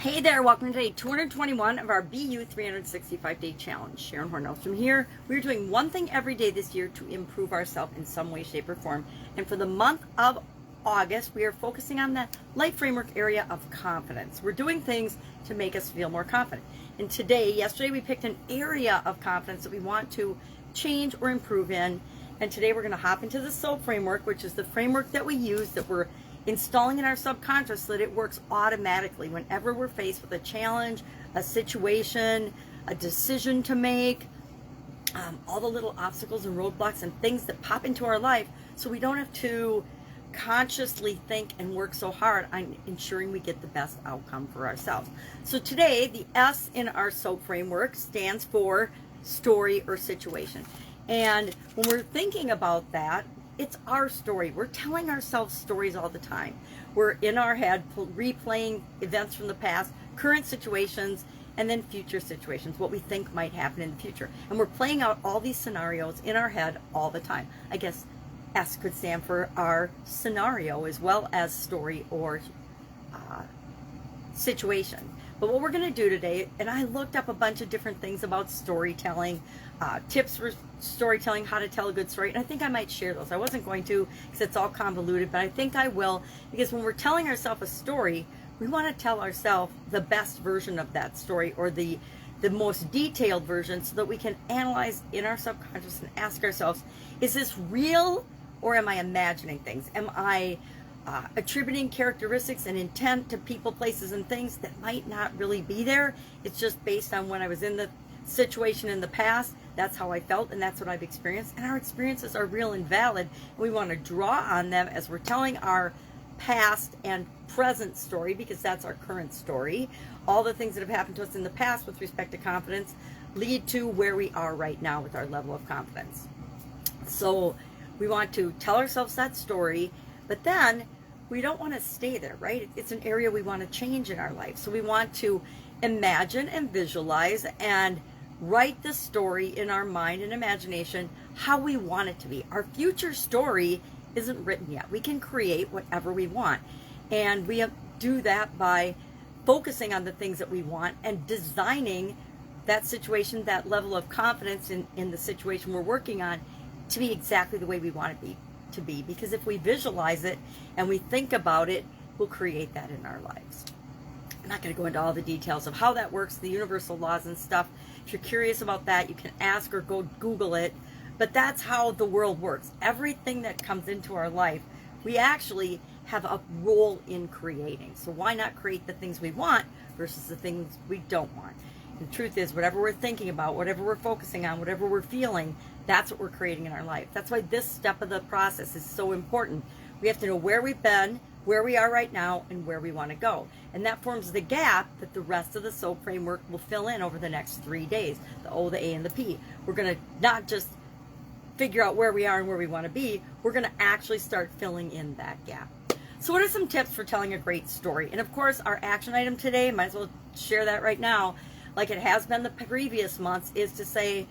Hey there, welcome to day 221 of our BU 365-day challenge. Sharon Horne-Ellstrom here. We're doing one thing every day this year to improve ourselves in some way, shape, or form. And for the month of August, we are focusing on the life framework area of confidence. We're doing things to make us feel more confident. And yesterday, we picked an area of confidence that we want to change or improve in. And today we're going to hop into the SOAP framework, which is the framework that we use, that we're installing in our subconscious, so that it works automatically whenever we're faced with a challenge, a situation, a decision to make, all the little obstacles and roadblocks and things that pop into our life, so we don't have to consciously think and work so hard on ensuring we get the best outcome for ourselves. So today, the S in our SOAP framework stands for story or situation. And when we're thinking about that, it's our story. We're telling ourselves stories all the time. We're in our head replaying events from the past, current situations, and then future situations, what we think might happen in the future. And we're playing out all these scenarios in our head all the time. I guess S could stand for our scenario as well as story or situation. But what we're going to do today, and I looked up a bunch of different things about storytelling, tips for storytelling, how to tell a good story, and I think I might share those. I wasn't going to because it's all convoluted, but I think I will, because when we're telling ourselves a story, we want to tell ourselves the best version of that story, or the most detailed version, so that we can analyze in our subconscious and ask ourselves, is this real or am I imagining things? Am I attributing characteristics and intent to people, places, and things that might not really be there? It's just based on when I was in the situation in the past. That's how I felt, and that's what I've experienced. And our experiences are real and valid, and we want to draw on them as we're telling our past and present story, because that's our current story. All the things that have happened to us in the past with respect to confidence lead to where we are right now with our level of confidence. So we want to tell ourselves that story, but then we don't want to stay there, right? It's an area we want to change in our life. So we want to imagine and visualize and write the story in our mind and imagination how we want it to be. Our future story isn't written yet. We can create whatever we want. And we do that by focusing on the things that we want and designing that situation, that level of confidence in the situation we're working on, to be exactly the way we want it to be. Because if we visualize it and we think about it, we'll create that in our lives. I'm not going to go into all the details of how that works, the universal laws and stuff. If you're curious about that, you can ask or go Google it. But that's how the world works. Everything that comes into our life, we actually have a role in creating. So why not create the things we want versus the things we don't want? And the truth is, whatever we're thinking about, whatever we're focusing on, whatever we're feeling, that's what we're creating in our life. That's why this step of the process is so important. We have to know where we've been, where we are right now, and where we want to go. And that forms the gap that the rest of the SOAP framework will fill in over the next 3 days. The O, the A, and the P. We're going to not just figure out where we are and where we want to be, we're going to actually start filling in that gap. So what are some tips for telling a great story? And of course, our action item today, might as well share that right now, like it has been the previous months, is to say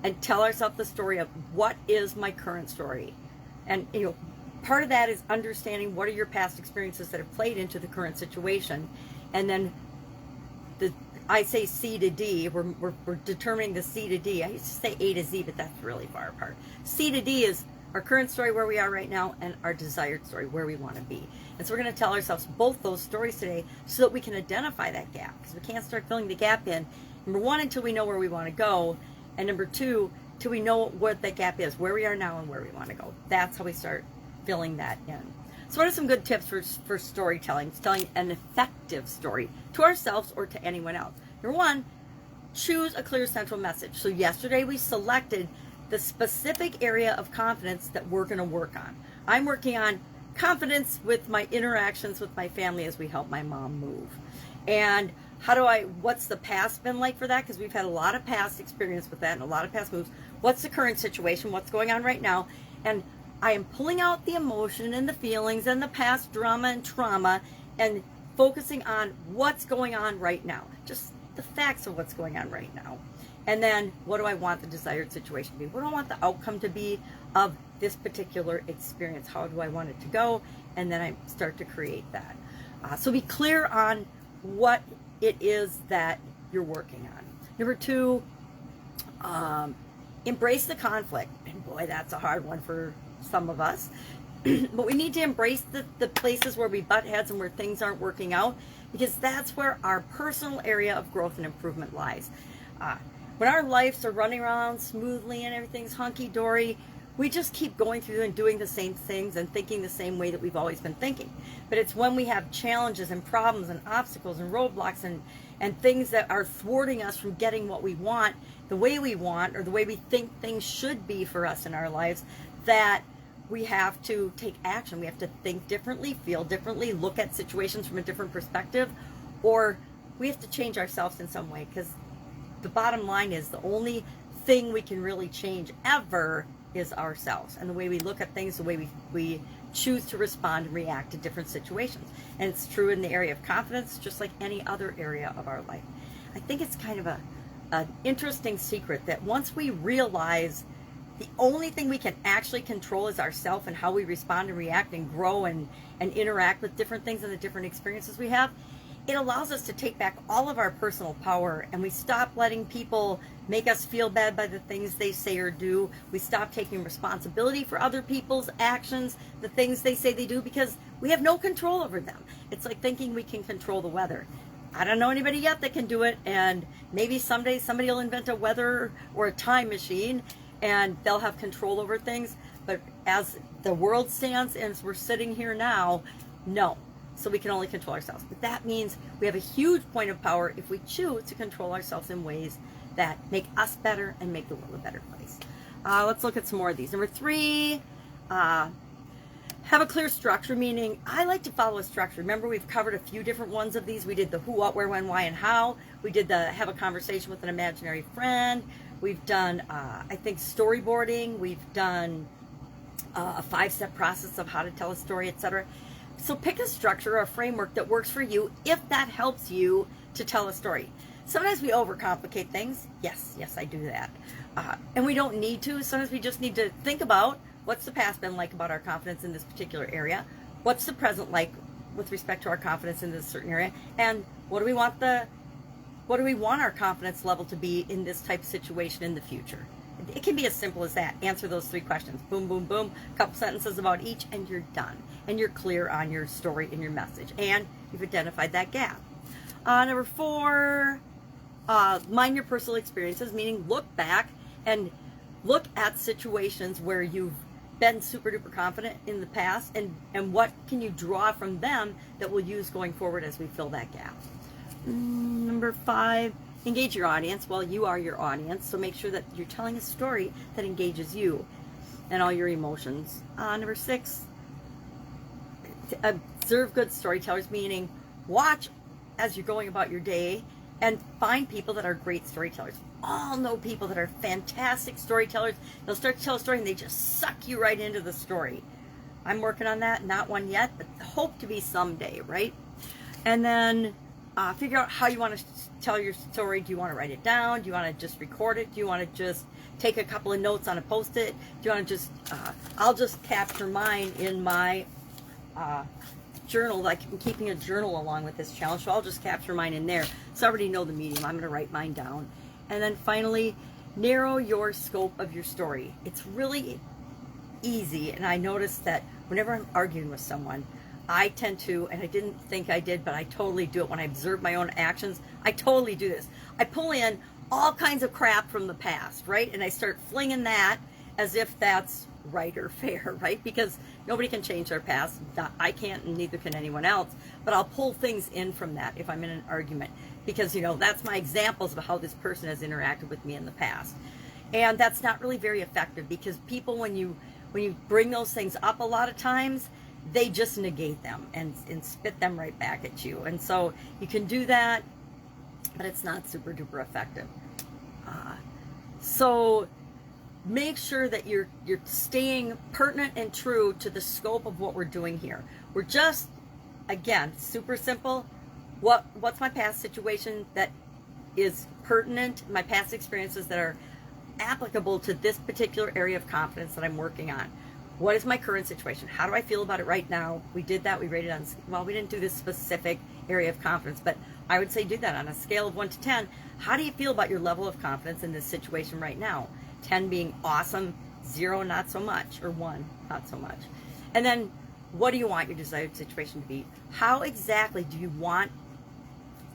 and tell ourselves the story of what is my current story. And part of that is understanding what are your past experiences that have played into the current situation. And then I say C to D, we're determining the C to D. I used to say A to Z, but that's really far apart. C to D is our current story, where we are right now, and our desired story, where we want to be. And so we're going to tell ourselves both those stories today so that we can identify that gap, because we can't start filling the gap in, number one, until we know where we want to go, and number two, till we know what that gap is, where we are now and where we want to go. That's how we start filling that in. So what are some good tips for storytelling, telling an effective story to ourselves or to anyone else? Number one, choose a clear central message. So yesterday we selected the specific area of confidence that we're going to work on. I'm working on confidence with my interactions with my family as we help my mom move. And what's the past been like for that? Because we've had a lot of past experience with that and a lot of past moves. What's the current situation? What's going on right now? And I am pulling out the emotion and the feelings and the past drama and trauma and focusing on what's going on right now. Just the facts of what's going on right now. And then what do I want the desired situation to be? What do I want the outcome to be of this particular experience? How do I want it to go? And then I start to create that. So be clear on what it is that you're working on. Number 2, embrace the conflict. And boy, that's a hard one for some of us. But we need to embrace the places where we butt heads and where things aren't working out, because that's where our personal area of growth and improvement lies. When our lives are running around smoothly and everything's hunky-dory, we just keep going through and doing the same things and thinking the same way that we've always been thinking. But it's when we have challenges and problems and obstacles and roadblocks and things that are thwarting us from getting what we want, the way we want, or the way we think things should be for us in our lives, that we have to take action. We have to think differently, feel differently, look at situations from a different perspective, or we have to change ourselves in some way, because the bottom line is the only thing we can really change ever is ourselves, and the way we look at things, the way we choose to respond and react to different situations. And it's true in the area of confidence, just like any other area of our life. I think it's kind of an interesting secret that once we realize the only thing we can actually control is ourselves and how we respond and react and grow and interact with different things and the different experiences we have, it allows us to take back all of our personal power, and we stop letting people make us feel bad by the things they say or do. We stop taking responsibility for other people's actions, the things they say they do, because we have no control over them. It's like thinking we can control the weather. I don't know anybody yet that can do it, and maybe someday somebody will invent a weather or a time machine and they'll have control over things. But as the world stands and as we're sitting here now, no. So we can only control ourselves. But that means we have a huge point of power if we choose to control ourselves in ways that make us better and make the world a better place. Let's look at some more of these. Number 3, have a clear structure, meaning I like to follow a structure. Remember, we've covered a few different ones of these. We did the who, what, where, when, why, and how. We did the have a conversation with an imaginary friend. We've done, I think, storyboarding. We've done a 5-step process of how to tell a story, etc. So pick a structure or a framework that works for you if that helps you to tell a story. Sometimes we overcomplicate things. Yes, I do that. And we don't need to. Sometimes we just need to think about what's the past been like about our confidence in this particular area, what's the present like with respect to our confidence in this certain area, and what do we want our confidence level to be in this type of situation in the future. It can be as simple as that. Answer those 3 questions. Boom, boom, boom. A couple sentences about each, and you're done. And you're clear on your story and your message. And you've identified that gap. Number 4, mind your personal experiences, meaning look back and look at situations where you've been super duper confident in the past, and what can you draw from them that we'll use going forward as we fill that gap. Number 5, engage your audience. Well, you are your audience, so make sure that you're telling a story that engages you and all your emotions. Number 6, observe good storytellers, meaning watch as you're going about your day and find people that are great storytellers. All know people that are fantastic storytellers. They'll start to tell a story and they just suck you right into the story. I'm working on that, not one yet, but hope to be someday, right? And then figure out how you want to tell your story. Do you want to write it down? Do you want to just record it? Do you want to just take a couple of notes on a post-it? Do you want to just, I'll just capture mine in my journal. Like, I'm keeping a journal along with this challenge, so I'll just capture mine in there. So I already know the medium. I'm going to write mine down. And then finally, narrow your scope of your story. It's really easy, and I noticed that whenever I'm arguing with someone, I tend to, and I didn't think I did, but I totally do it when I observe my own actions. I totally do this. I pull in all kinds of crap from the past, right? And I start flinging that as if that's right or fair, right? Because nobody can change their past. I can't, and neither can anyone else. But I'll pull things in from that if I'm in an argument, because, you know, that's my examples of how this person has interacted with me in the past. And that's not really very effective, because people, when you bring those things up, a lot of times they just negate them and spit them right back at you. And so you can do that, but it's not super duper effective. So make sure that you're staying pertinent and true to the scope of what we're doing here. We're just, again, super simple. What's my past situation that is pertinent, my past experiences that are applicable to this particular area of confidence that I'm working on? what is my current situation? How do I feel about it right now? We did that. We rated on, well, we didn't do this specific area of confidence, but I would say do that on a scale of 1 to 10. How do you feel about your level of confidence in this situation right now? 10 being awesome, 0 not so much, or 1 not so much. And then what do you want your desired situation to be? How exactly do you want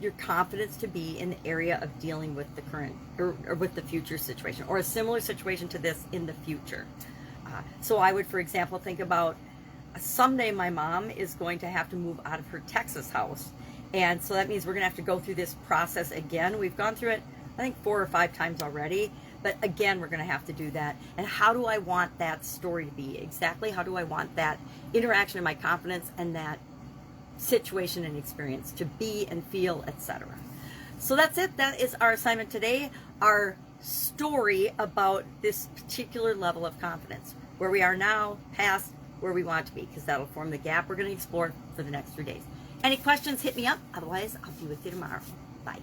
your confidence to be in the area of dealing with the current or with the future situation, or a similar situation to this in the future? So I would, for example, think about someday my mom is going to have to move out of her Texas house. And so that means we're going to have to go through this process again. We've gone through it, I think, 4 or 5 times already. But again, we're going to have to do that. And how do I want that story to be? Exactly how do I want that interaction in my confidence and that situation and experience to be and feel, etc. So that's it. That is our assignment today. Our story about this particular level of confidence. Where we are now, past where we want to be, because that'll form the gap we're going to explore for the next 3 days. Any questions, hit me up. Otherwise, I'll be with you tomorrow. Bye.